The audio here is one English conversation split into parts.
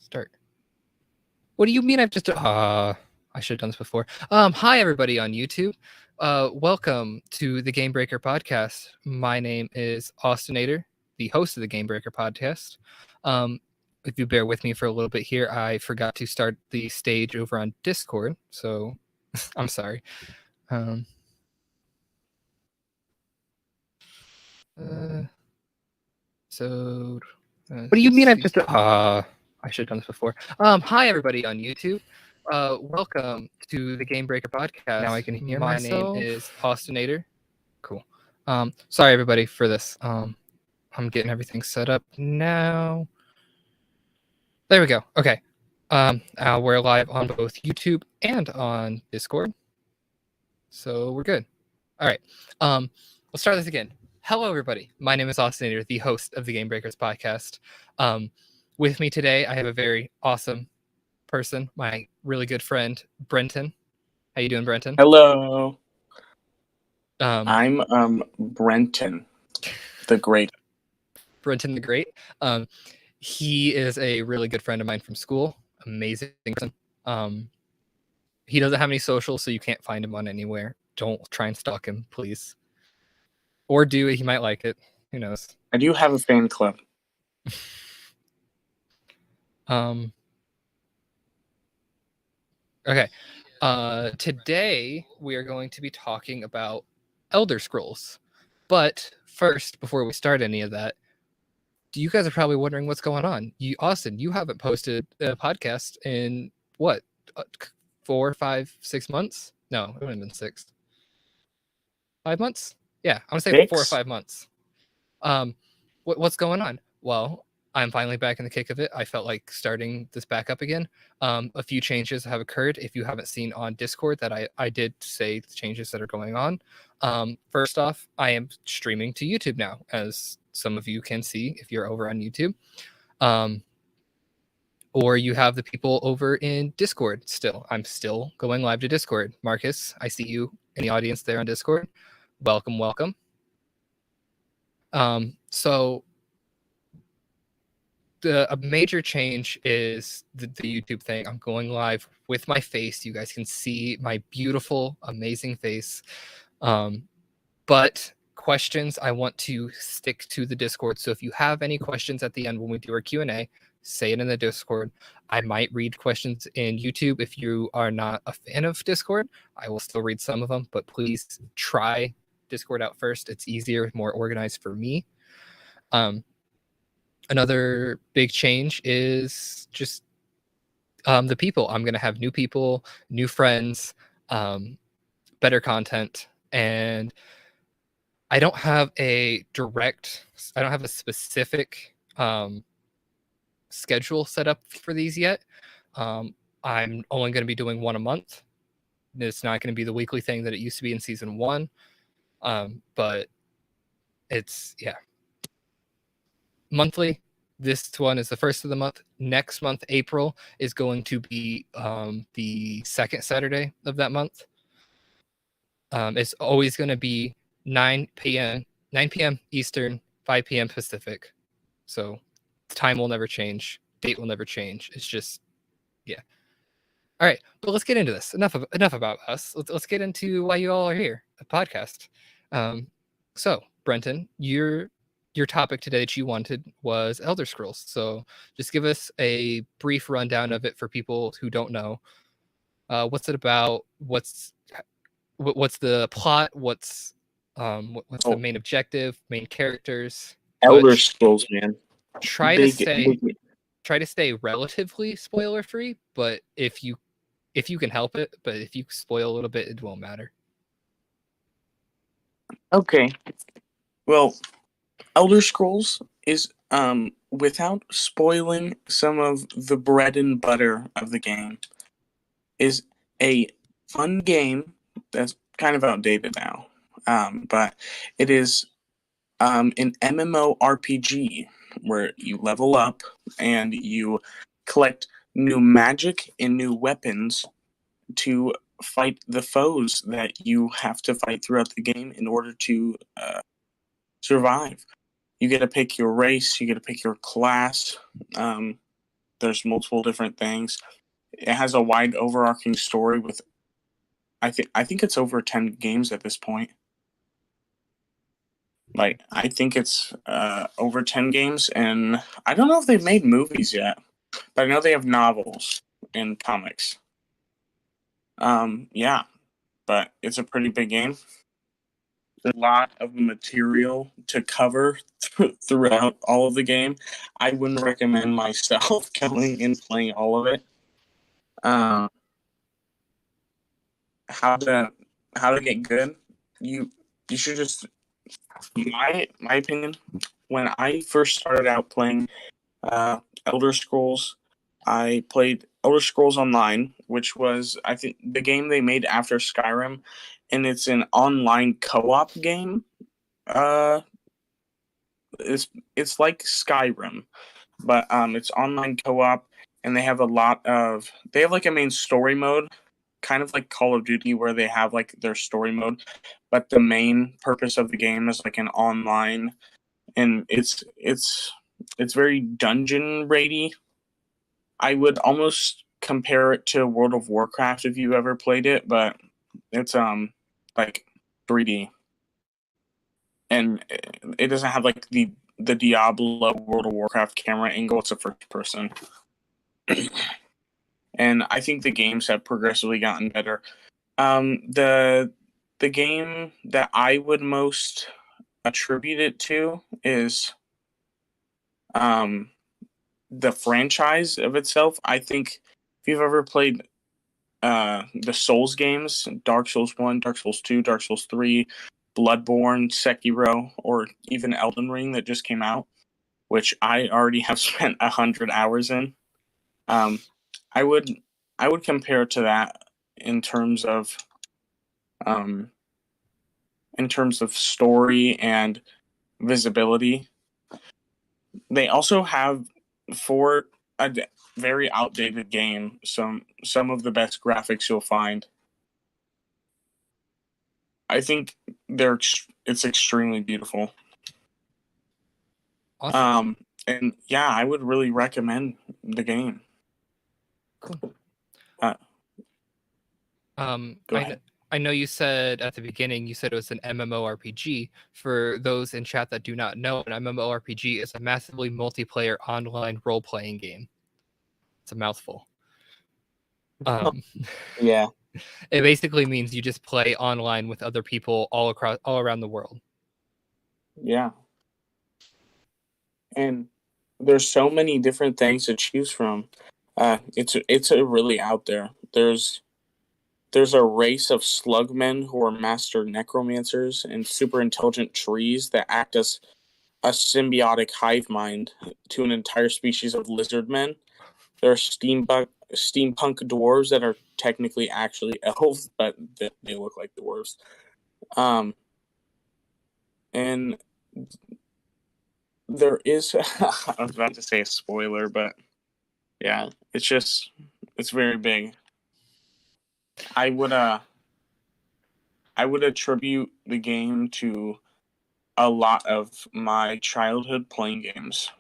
Start. What do you mean I've just... I should have done this before. Hi, everybody on YouTube. Welcome to the Game Breaker podcast. My name is Austinator, the host of the Game Breaker podcast. If you bear with me for a little bit here, I forgot to start the stage over on Discord, so I'm sorry. What do you mean I've just... I should have done this before. Hi, everybody on YouTube. Welcome to the Game Breaker podcast. Now I can hear myself. My name is Austinator. Cool. Sorry, everybody, for this. I'm getting everything set up now. There we go. Okay. We're live on both YouTube and on Discord. So we're good. All right. Let's start this again. Hello, everybody. My name is Austinator, the host of the Game Breakers podcast. With me today, I have a very awesome person, my really good friend, Brenton. How you doing, Brenton? Hello. I'm Brenton the Great. Brenton the Great. He is a really good friend of mine from school. Amazing person. He doesn't have any socials, so you can't find him on anywhere. Don't try and stalk him, please. Or do it. He might like it. Who knows? I do have a fan club. Okay. Today we are going to be talking about Elder Scrolls. But first, before we start any of that, you guys are probably wondering what's going on. Austin, you haven't posted a podcast in what? 4, 5, 6 months? No, it wouldn't have been 6. 5 months? Yeah, I want to say 4 or 5 months. What's going on? Well, I'm finally back in the kick of it. I felt like starting this back up again. A few changes have occurred. If you haven't seen on Discord that I did say the changes that are going on. First off, I am streaming to YouTube now, as some of you can see if you're over on YouTube. Or you have the people over in Discord still. I'm still going live to Discord. Marcus, I see you in the audience there on Discord. Welcome, welcome. So a major change is the YouTube thing. I'm going live with my face. You guys can see my beautiful, amazing face. But questions, I want to stick to the Discord. So if you have any questions at the end when we do our Q&A, say it in the Discord. I might read questions in YouTube. If you are not a fan of Discord, I will still read some of them, but please try Discord out first. It's easier, more organized for me. Another big change is just the people. I'm going to have new people, new friends, better content, and I don't have a specific schedule set up for these yet. I'm only going to be doing one a month. It's not going to be the weekly thing that it used to be in season 1. But it's, monthly. This one is the first of the month. Next month, April, is going to be the second Saturday of that month. It's always going to be 9 p.m. Eastern, 5 p.m. Pacific. So time will never change. Date will never change. It's just, All right, but let's get into this. Enough about us. Let's get into why you all are here, a podcast. So, Brenton, your topic today that you wanted was Elder Scrolls. So just give us a brief rundown of it for people who don't know. What's it about? What's the plot? What's the main objective, main characters? Elder Scrolls, man. Try to stay relatively spoiler free, but if you can help it, but if you spoil a little bit, it won't matter. Okay. Well, Elder Scrolls is, without spoiling some of the bread and butter of the game, is a fun game that's kind of outdated now. But it is an MMORPG where you level up and you collect new magic and new weapons to fight the foes that you have to fight throughout the game in order to survive. You get to pick your race, you get to pick your class, There's multiple different things. It has a wide overarching story with I think it's over 10 games at this point. Like I think it's over 10 games, and I don't know if they've made movies yet, but I know they have novels and comics. Yeah, but it's a pretty big game. There's a lot of material to cover throughout all of the game. I wouldn't recommend myself going and playing all of it. How to get good? You should just my opinion. When I first started out playing Elder Scrolls, I played Elder Scrolls Online, which was I think the game they made after Skyrim, and it's an online co-op game. Uh, it's like Skyrim, but it's online co-op, and they have like a main story mode, kind of like Call of Duty, where they have like their story mode, but the main purpose of the game is like an online, and it's very dungeon raidy. I would almost compare it to World of Warcraft if you ever played it, but it's like 3D, and it doesn't have like the Diablo World of Warcraft camera angle. It's a first person, and I think the games have progressively gotten better. The game that I would most attribute it to is um the franchise of itself. I think if you've ever played the Souls games, Dark Souls 1, Dark Souls 2, Dark Souls 3, Bloodborne, Sekiro, or even Elden Ring that just came out, which I already have spent 100 hours in. Um, I would I would compare it to that in terms of um, story and visibility. They also have, for a very outdated game, some of the best graphics you'll find. I think it's extremely beautiful. Awesome. And yeah, I would really recommend the game. Cool. Go I ahead. I know you said at the beginning you said it was an MMORPG. For those in chat that do not know, an MMORPG is a massively multiplayer online role-playing game. It's a mouthful. Yeah, It basically means you just play online with other people all around the world. yeah. And there's so many different things to choose from. It's a really out there. There's a race of slugmen who are master necromancers and super intelligent trees that act as a symbiotic hive mind to an entire species of lizard men. There are steampunk dwarves that are technically actually elves, but they look like dwarves. Um, and there is I was about to say a spoiler, but yeah, it's very big. I would I would attribute the game to a lot of my childhood playing games.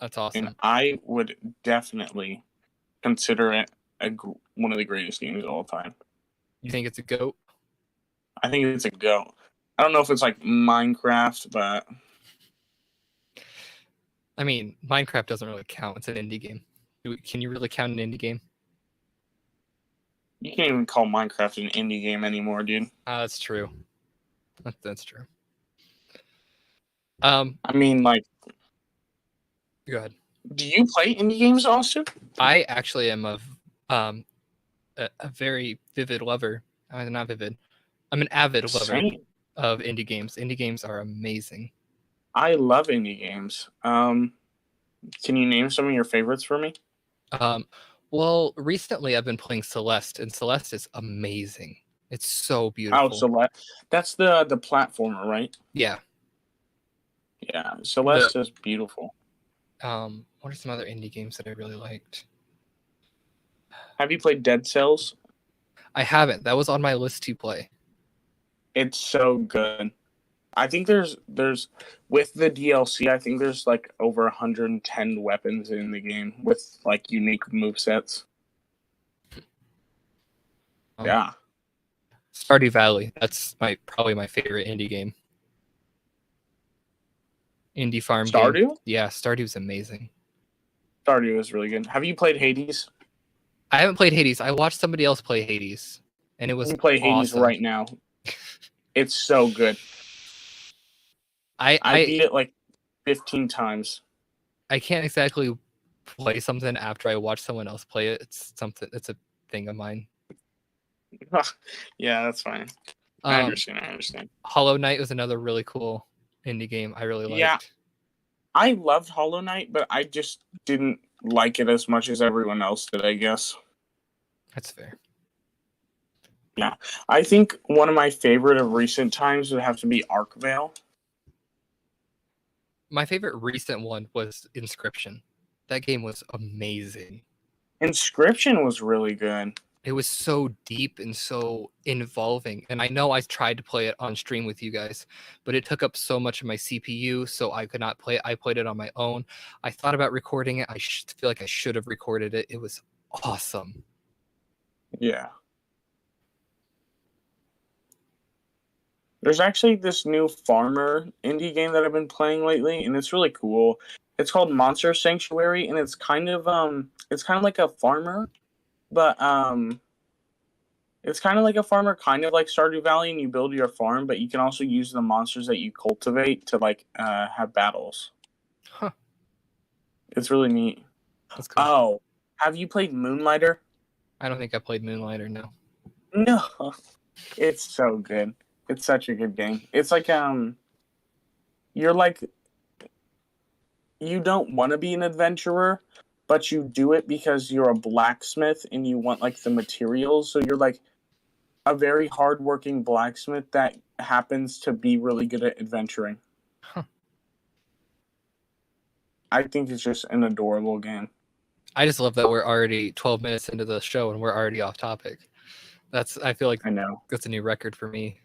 That's And awesome. I would definitely consider it one of the greatest games of all time. You think it's a goat? I think it's a go. I don't know if it's like Minecraft, but I mean, Minecraft doesn't really count. It's an indie game. Can you really count an indie game? you can't even call Minecraft an indie game anymore, dude. That's true. That's true. I mean, like, Go ahead. do you play indie games, Austin? I actually am a very vivid lover. Not vivid. I'm an avid lover Same. of indie games. Indie games are amazing. I love indie games. Can you name some of your favorites for me? Well, recently I've been playing Celeste, and Celeste is amazing. It's so Oh, beautiful. that's the platformer, right? Yeah. Yeah, Celeste is beautiful. What are some other indie games that I really liked? Have you played Dead Cells? I haven't. That was on my list to play. It's so good. I think there's with the DLC, I think there's like over 110 weapons in the game with like unique movesets. Yeah. Stardew Valley. That's probably my favorite indie game. Indie farm game. Stardew? Yeah, Stardew's amazing. Stardew is really good. Have you played Hades? I haven't played Hades. I watched somebody else play Hades, and it was You play awesome. Hades right now. It's so good. I beat it like 15 times. I can't exactly play something after I watch someone else play it. It's a thing of mine. Yeah, that's fine. I understand. Hollow Knight was another really cool indie game I really liked. Yeah, I loved Hollow Knight, but I just didn't like it as much as everyone else did, I guess. That's fair. Yeah, I think one of my favorite of recent times would have to be Arcvale. My favorite recent one was Inscription. That game was amazing. Inscription was really good. It was so deep and so involving. And I know I tried to play it on stream with you guys, but it took up so much of my CPU, so I could not play it. I played it on my own. I thought about recording it. I feel like I should have recorded it. It was awesome. Yeah. There's actually this new farmer indie game that I've been playing lately, and it's really cool. It's called Monster Sanctuary, and it's kind of like a farmer, but it's kind of like a farmer, kind of like Stardew Valley, and you build your farm, but you can also use the monsters that you cultivate to like have battles. Huh. It's really neat. That's cool. Oh, have you played Moonlighter? I don't think I played Moonlighter, no. No. It's so good. It's such a good game. It's like you're like, you don't want to be an adventurer, but you do it because you're a blacksmith and you want like the materials. So you're like a very hardworking blacksmith that happens to be really good at adventuring. Huh. I think it's just an adorable game. I just love that we're already 12 minutes into the show and we're already off topic. I feel like I know. That's a new record for me.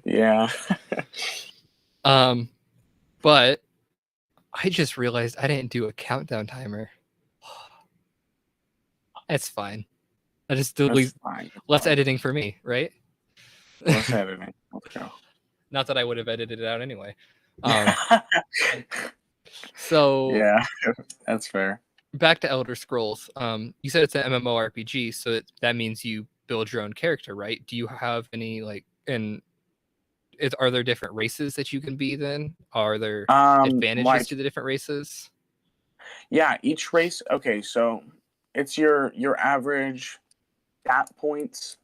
Yeah. But I just realized I didn't do a countdown timer. It's fine. I just do less editing for me, right? Less editing. Let's go. Not that I would have edited it out anyway. So yeah, that's fair. Back to Elder Scrolls. You said it's an MMORPG, so that means you build your own character, right? Do you have any are there different races that you can be then? Are there advantages to the different races? Yeah, each race. Okay, so it's your average stat points.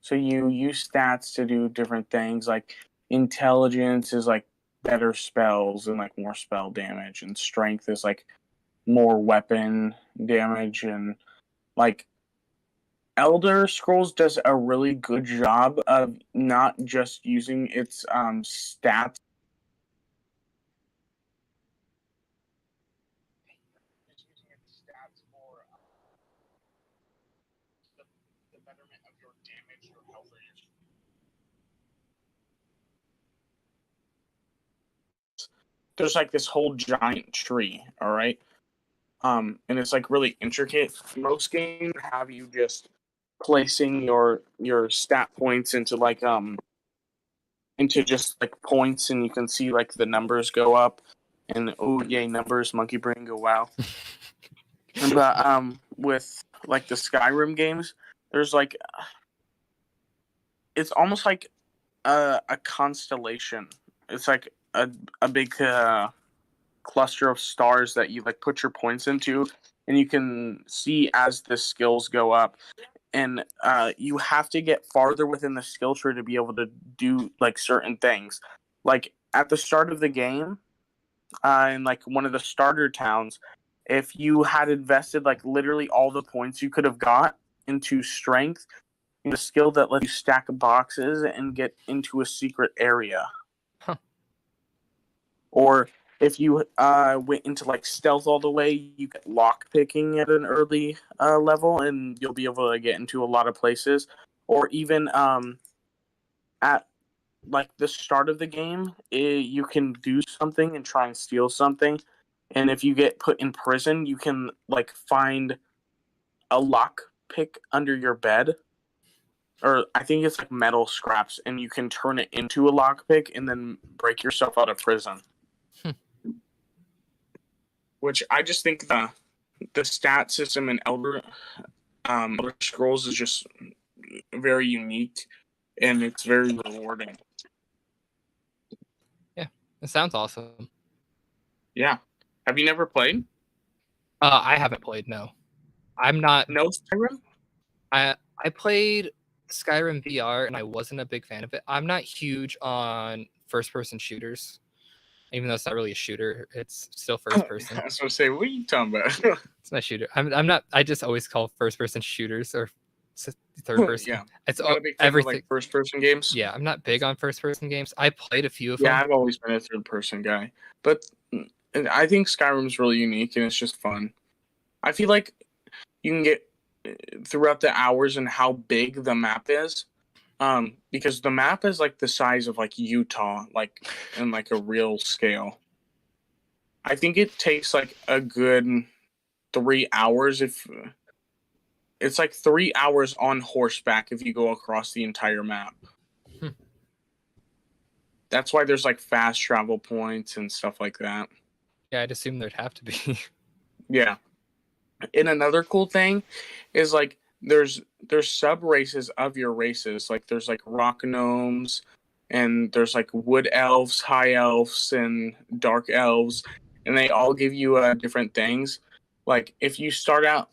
So you use stats to do different things. Like intelligence is like better spells and like more spell damage, and strength is like more weapon damage, and like Elder Scrolls does a really good job of not just using its stats. The betterment of your damage, your health range. There's like this whole giant tree, all right? And it's like really intricate. Most games have you just placing your stat points into like into just like points, and you can see like the numbers go up, and oh yay numbers, monkey brain go wow. But with like the Skyrim games, there's like it's almost like a constellation. It's like a big cluster of stars that you like put your points into, and you can see as the skills go up, and you have to get farther within the skill tree to be able to do like certain things. Like at the start of the game, in like one of the starter towns, if you had invested like literally all the points you could have got into strength, the skill that lets you stack boxes and get into a secret area. Huh. Or if you went into like stealth all the way, you get lock picking at an early level, and you'll be able to get into a lot of places. Or even at like the start of the game, you can do something and try and steal something, and if you get put in prison, you can like find a lock pick under your bed, or I think it's like metal scraps, and you can turn it into a lock pick and then break yourself out of prison. Which I just think the stat system in Elder Scrolls is just very unique, and it's very rewarding. Yeah, it sounds awesome. Yeah. Have you never played? I haven't played. No, I'm not. No Skyrim? I played Skyrim VR and I wasn't a big fan of it. I'm not huge on first-person shooters, even though it's not really a shooter. It's still first person. I was going to say, what are you talking about? It's not a shooter. I'm not. I just always call first-person shooters or third person. Yeah. It's not a big fan everything. of like first-person games? Yeah, I'm not big on first-person games. I played a few of Yeah, them. I've always been a third-person guy. But I think Skyrim's really unique, and it's just fun. I feel like you can get throughout the hours and how big the map is, because the map is like the size of like Utah, like in like a real scale. I think it takes like a good 3 hours if it's like 3 hours on horseback if you go across the entire map. That's why there's like fast travel points and stuff like that. Yeah, I'd assume there'd have to be. Yeah. And another cool thing is like there's sub races of your races. Like there's like rock gnomes, and there's like wood elves, high elves, and dark elves, and they all give you different things. Like if you start out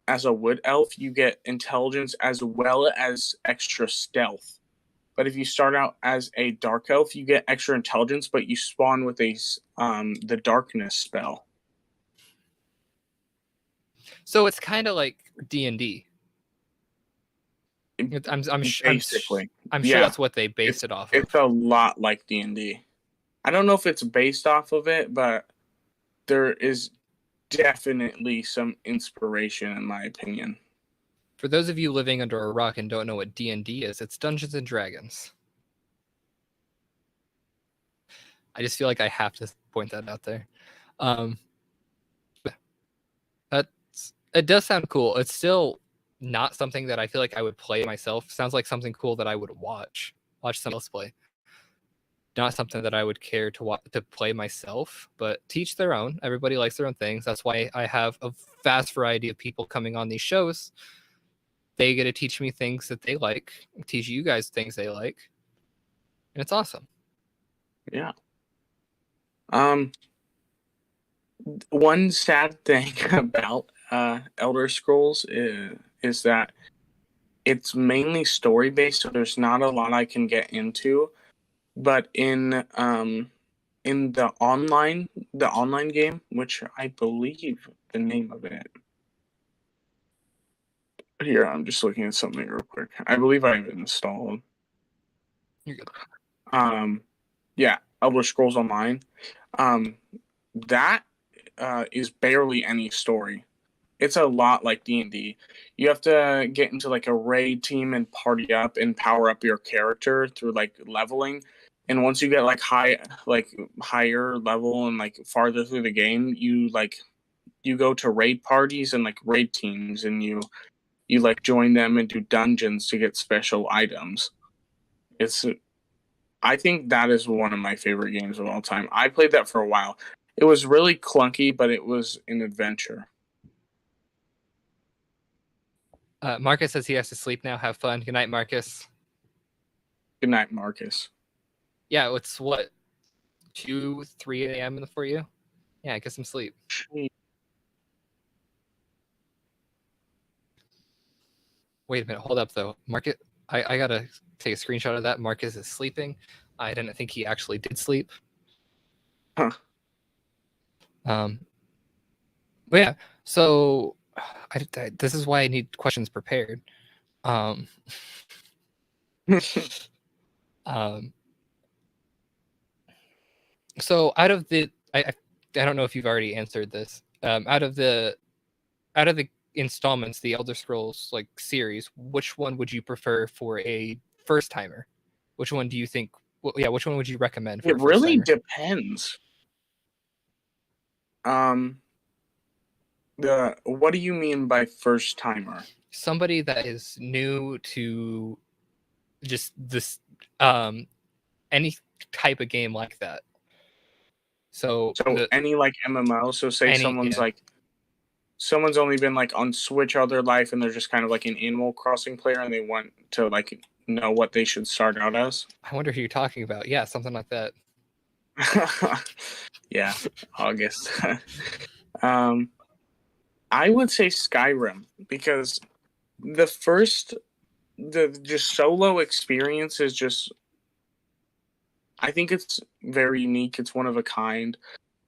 as a wood elf, you get intelligence as well as extra stealth. But if you start out as a dark elf, you get extra intelligence, but you spawn with the darkness spell. So it's kind of like D&D. I'm sure that's what they based it off of. It's a lot like D&D. I don't know if it's based off of it, but there is definitely some inspiration, in my opinion. For those of you living under a rock and don't know what D&D is, it's Dungeons and Dragons. I just feel like I have to point that out there. It does sound cool. It's still not something that I feel like I would play myself. Sounds like something cool that I would watch someone else play. Not something that I would care to play myself, but teach their own. Everybody likes their own things. That's why I have a vast variety of people coming on these shows. They get to teach me things that they like, teach you guys things they like, and it's awesome. Yeah. One sad thing about Elder Scrolls is that it's mainly story based, so there's not a lot I can get into. But in the online game, which I believe the name of it. Here, I'm just looking at something real quick. I believe I have it installed. You're good. Yeah, Elder Scrolls Online. That is barely any story. It's a lot like D&D. You have to get into like a raid team and party up and power up your character through like leveling. And once you get like higher level and like farther through the game, you go to raid parties and like raid teams, and you like join them and do dungeons to get special items. I think that is one of my favorite games of all time. I played that for a while. It was really clunky, but it was an adventure. Marcus says he has to sleep now. Have fun. Good night, Marcus. Good night, Marcus. Yeah, it's what, 2, 3 a.m. for you? Yeah, get some sleep. Wait a minute. Hold up, though. Marcus, I got to take a screenshot of that. Marcus is sleeping. I didn't think he actually did sleep. Huh. But yeah, so this is why I need questions prepared. So out of the, I don't know if you've already answered this. Out of the installments, the Elder Scrolls like series, which one would you prefer for a first timer? Which one do you think? Which one would you recommend for It a first really timer? depends. What do you mean by first timer? Somebody that is new to just this any type of game like that. So Any like MMO. So say someone's only been like on Switch all their life, and they're just kind of like an Animal Crossing player, and they want to like know what they should start out as. I wonder who you're talking about. Yeah, something like that. Yeah, August. I would say Skyrim, because the just solo experience is just, I think it's very unique. It's one of a kind.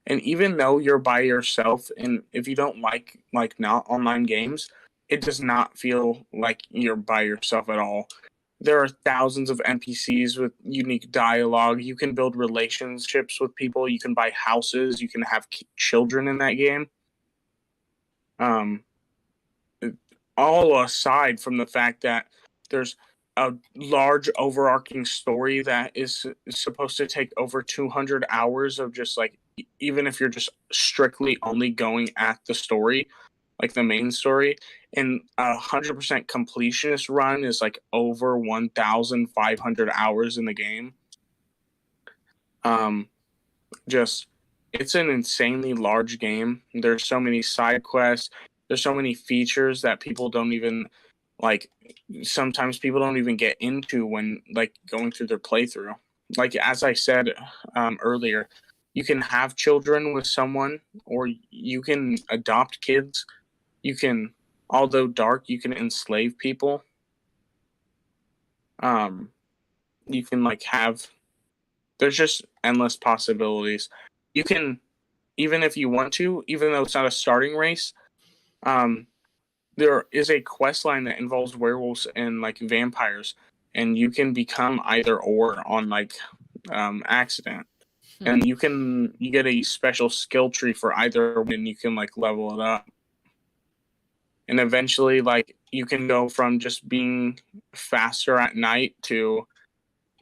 And even though you're by yourself, and if you don't like not online games, it does not feel like you're by yourself at all. There are thousands of NPCs with unique dialogue. You can build relationships with people. You can buy houses. You can have children in that game. Um, all aside from the fact that there's a large overarching story that is supposed to take over 200 hours of just like, even if you're just strictly only going at the story, like the main story, and 100% completionist run is like over 1,500 hours in the game. Just It's an insanely large game. There's so many side quests. There's so many features that people don't even like. Sometimes people don't even get into when like going through their playthrough. Like as I said earlier, you can have children with someone, or you can adopt kids. You can, although dark, you can enslave people. You can like have. There's just endless possibilities. You can, even if you want to, even though it's not a starting race, um, there is a quest line that involves werewolves and like vampires, and you can become either or on like accident, and you get a special skill tree for either, and you can like level it up, and eventually like you can go from just being faster at night to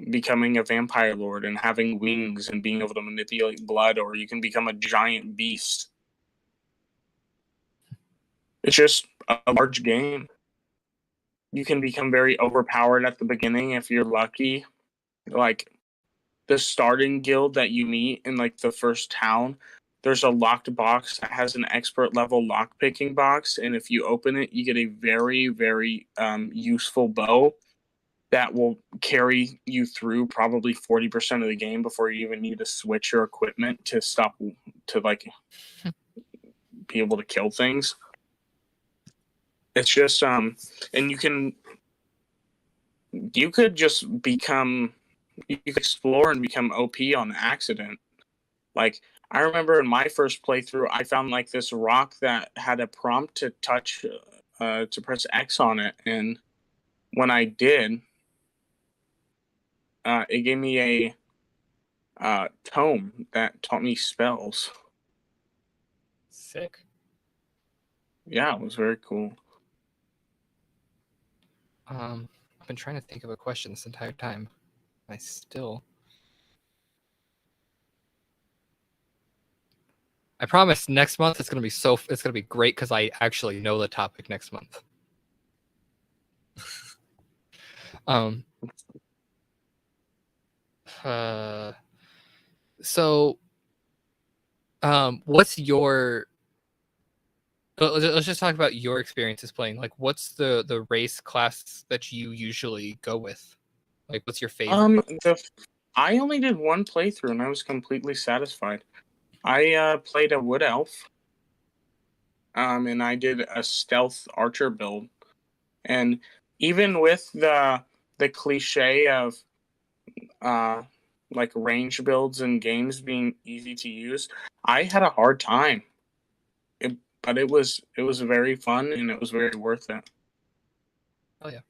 becoming a vampire lord and having wings and being able to manipulate blood, or you can become a giant beast. It's just a large game. You can become very overpowered at the beginning if you're lucky. Like the starting guild that you meet in like the first town, there's a locked box that has an expert level lock picking box, and if you open it, you get a very very useful bow that will carry you through probably 40% of the game before you even need to switch your equipment to stop to like be able to kill things. It's just and you could just become, you could explore and become OP on accident. Like I remember in my first playthrough, I found like this rock that had a prompt to touch to press X on it, and when I did, it gave me a tome that taught me spells. Sick. Yeah, it was very cool. I've been trying to think of a question this entire time. I promise next month it's gonna be great because I actually know the topic next month. um. So, what's your? Let's just talk about your experiences playing. Like, what's the race class that you usually go with? Like, what's your favorite? I only did one playthrough and I was completely satisfied. I played a wood elf, and I did a stealth archer build, and even with the cliche of like range builds and games being easy to use, I had a hard time. But it was very fun and it was very worth it. Oh yeah.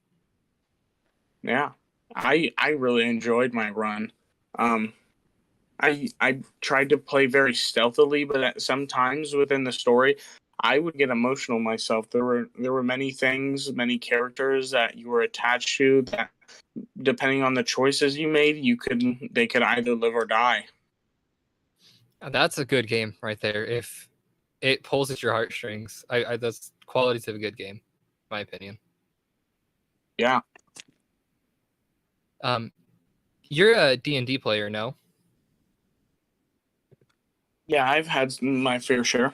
Yeah, I really enjoyed my run. I tried to play very stealthily, but at sometimes within the story, I would get emotional myself. There were many things, many characters that you were attached to that depending on the choices you made, they could either live or die. That's a good game right there. If it pulls at your heartstrings, that's qualities of a good game, in my opinion. Yeah. You're a D&D player, no? Yeah, I've had my fair share.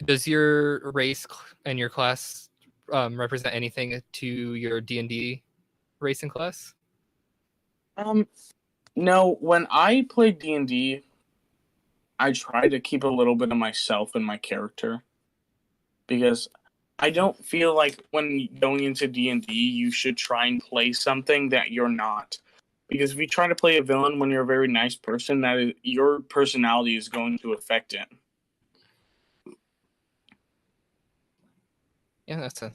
Does your race and your class represent anything to your D&D race and class? No, when I play D&D, I try to keep a little bit of myself in my character, because I don't feel like when going into D&D, you should try and play something that you're not. Because if you try to play a villain when you're a very nice person, your personality is going to affect it. Yeah, that's a...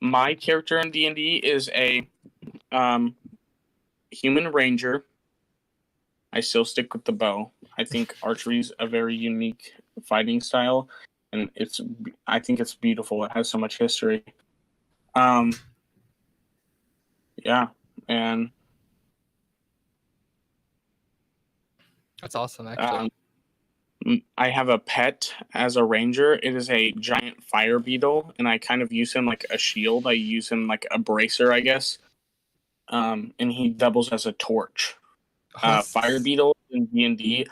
My character in D&D is a human ranger. I still stick with the bow. I think archery is a very unique fighting style, and I think it's beautiful. It has so much history. Yeah, and that's awesome, actually. I have a pet as a ranger. It is a giant fire beetle, and I kind of use him like a shield. I use him like a bracer, I guess. And he doubles as a torch. Fire beetle in D&D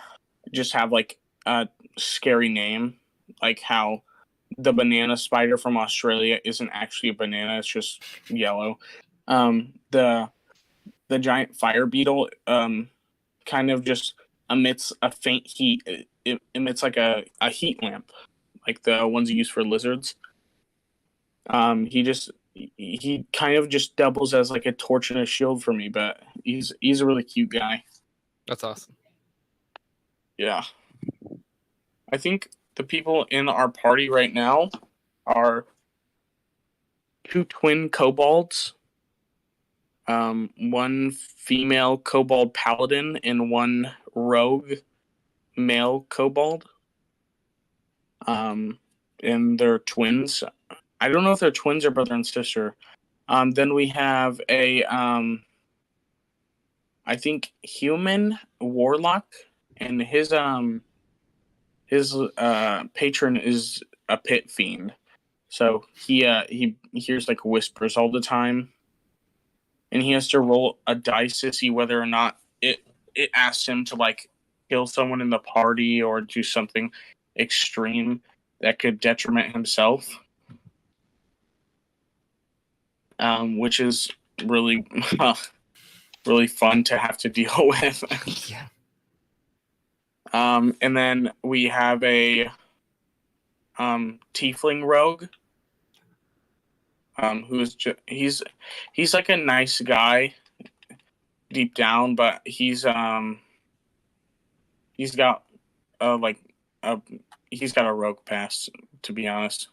just have like a scary name, like how the banana spider from Australia isn't actually a banana; it's just yellow. The giant fire beetle kind of just emits a faint heat. It emits like a heat lamp, like the ones you use for lizards. He kind of just doubles as like a torch and a shield for me, but he's a really cute guy. That's awesome. Yeah. I think the people in our party right now are 2 twin kobolds, one female kobold paladin, and 1 rogue male kobold. And they're twins. I don't know if they're twins or brother and sister. Then we have a, I think, human warlock, and his patron is a pit fiend. So he hears like whispers all the time, and he has to roll a dice to see whether or not it asks him to like kill someone in the party or do something extreme that could detriment himself. Which is really really fun to have to deal with. Yeah. And then we have a tiefling rogue, who's he's like a nice guy deep down, but he's got he's got a rogue past, to be honest.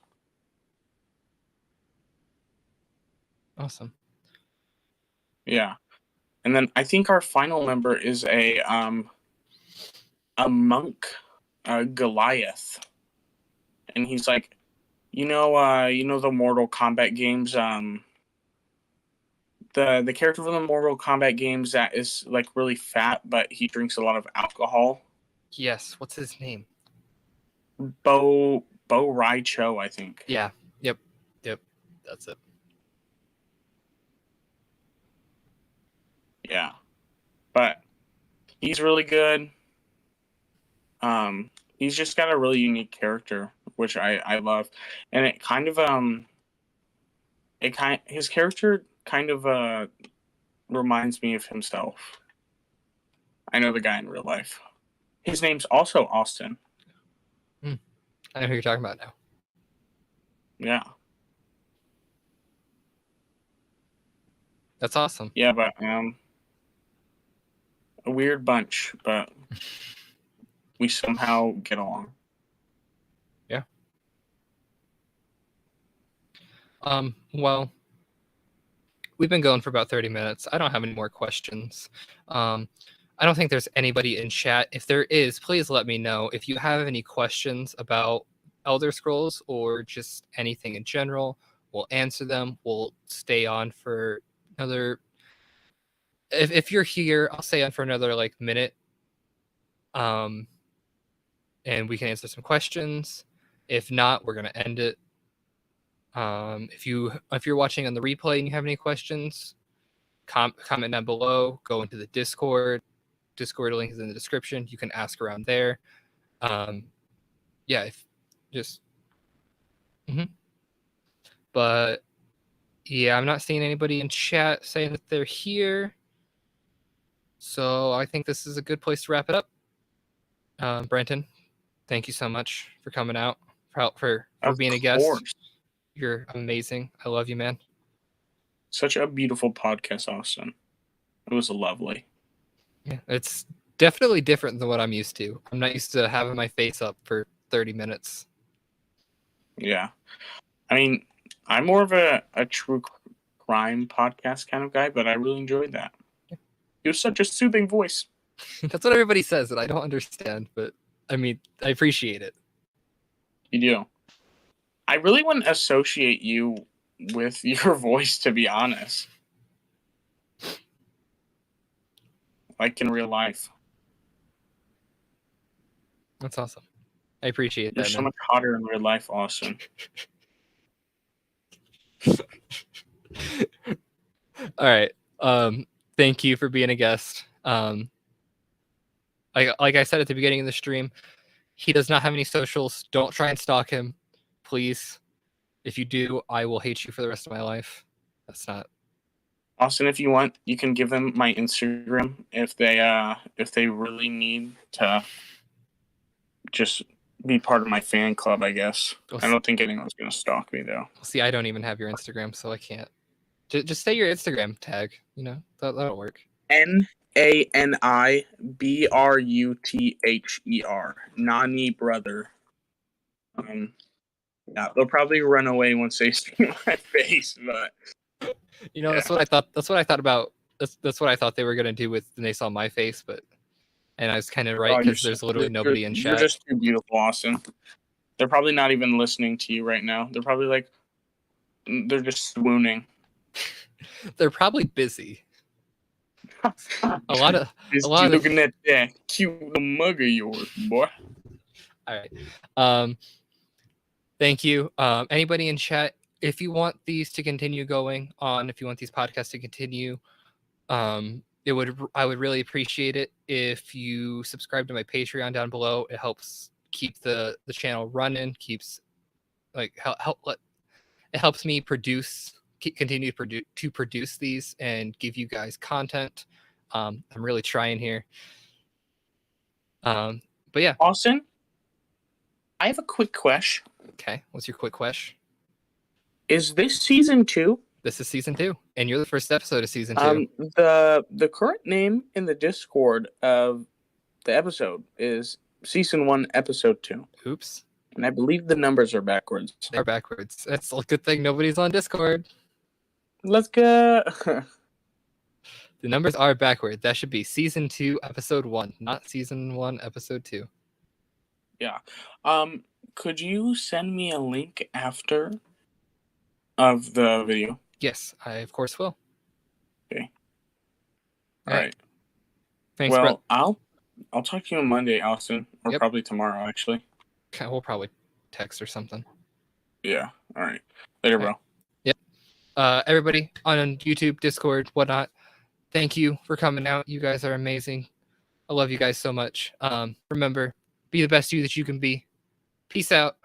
Awesome. Yeah. And then I think our final member is a monk, Goliath, and he's like, you know the Mortal Kombat games, the character from the Mortal Kombat games that is like really fat, but he drinks a lot of alcohol. Yes. What's his name? Bo Rai Cho, I think. Yeah. Yep. That's it. Yeah, but he's really good. He's just got a really unique character, which I love, and it kind of his character kind of reminds me of himself. I know the guy in real life. His name's also Austin. I know who you're talking about now. Yeah. That's awesome. Yeah, but a weird bunch, but we somehow get along. Yeah. Well, we've been going for about 30 minutes. I don't have any more questions. I don't think there's anybody in chat. If there is, please let me know. If you have any questions about Elder Scrolls or just anything in general, We'll answer them. We'll stay on for another. If you're here, I'll stay on for another like minute. And we can answer some questions. If not, we're gonna end it. If you're watching on the replay and you have any questions, comment down below. Go into the Discord. Discord link is in the description. You can ask around there. Yeah, if just. But yeah, I'm not seeing anybody in chat saying that they're here. So I think this is a good place to wrap it up. Brenton, thank you so much for coming out, for being a guest. You're amazing. I love you, man. Such a beautiful podcast, Austin. It was lovely. Yeah, it's definitely different than what I'm used to. I'm not used to having my face up for 30 minutes. Yeah. I mean, I'm more of a true crime podcast kind of guy, but I really enjoyed that. You have such a soothing voice. That's what everybody says, and I don't understand, but I mean, I appreciate it. You do. I really wouldn't associate you with your voice, to be honest. Like in real life. That's awesome. I appreciate You're that. So much hotter in real life, Austin. All right. Thank you for being a guest. Like I said at the beginning of the stream, he does not have any socials. Don't try and stalk him, please. If you do, I will hate you for the rest of my life. That's not. Austin, if you want, you can give them my Instagram if they really need to just be part of my fan club, I guess. I don't think anyone's gonna stalk me though. See, I don't even have your Instagram, so I can't. Just say your Instagram tag. You know, that'll work. NANIBRUTHER. Nani brother. Yeah, they'll probably run away once they see my face, but you know, that's what I thought. That's what I thought about. That's what I thought they were gonna do when they saw my face, and I was kind of right because there's literally nobody in chat. You're just too beautiful, Austin. They're probably not even listening to you right now. They're probably like, they're just swooning. They're probably busy. a lot of looking at that cute little mug of yours, boy. All right. Thank you. Anybody in chat, if you want these to continue going on, if you want these podcasts to continue, I would really appreciate it if you subscribe to my Patreon down below. It helps keep the channel running, keeps it helps me continue to produce these and give you guys content. I'm really trying here. But yeah. Austin, I have a quick question. Okay, what's your quick question? Is this season 2? This is season 2, and you're the first episode of season 2. The current name in the Discord of the episode is season 1, episode 2. Oops. And I believe the numbers are backwards. They're backwards. That's a good thing nobody's on Discord. Let's go. The numbers are backward. That should be season 2, episode 1, not season 1, episode 2. Yeah. Could you send me a link after of the video? Yes, I of course will. Okay. All right. Thanks, well, Brett. I'll talk to you on Monday, Austin, or probably tomorrow, actually. Okay, we'll probably text or something. Yeah. All right. Later, bro. Yep. Everybody on YouTube, Discord, whatnot, thank you for coming out. You guys are amazing. I love you guys so much. Remember, be the best you that you can be. Peace out.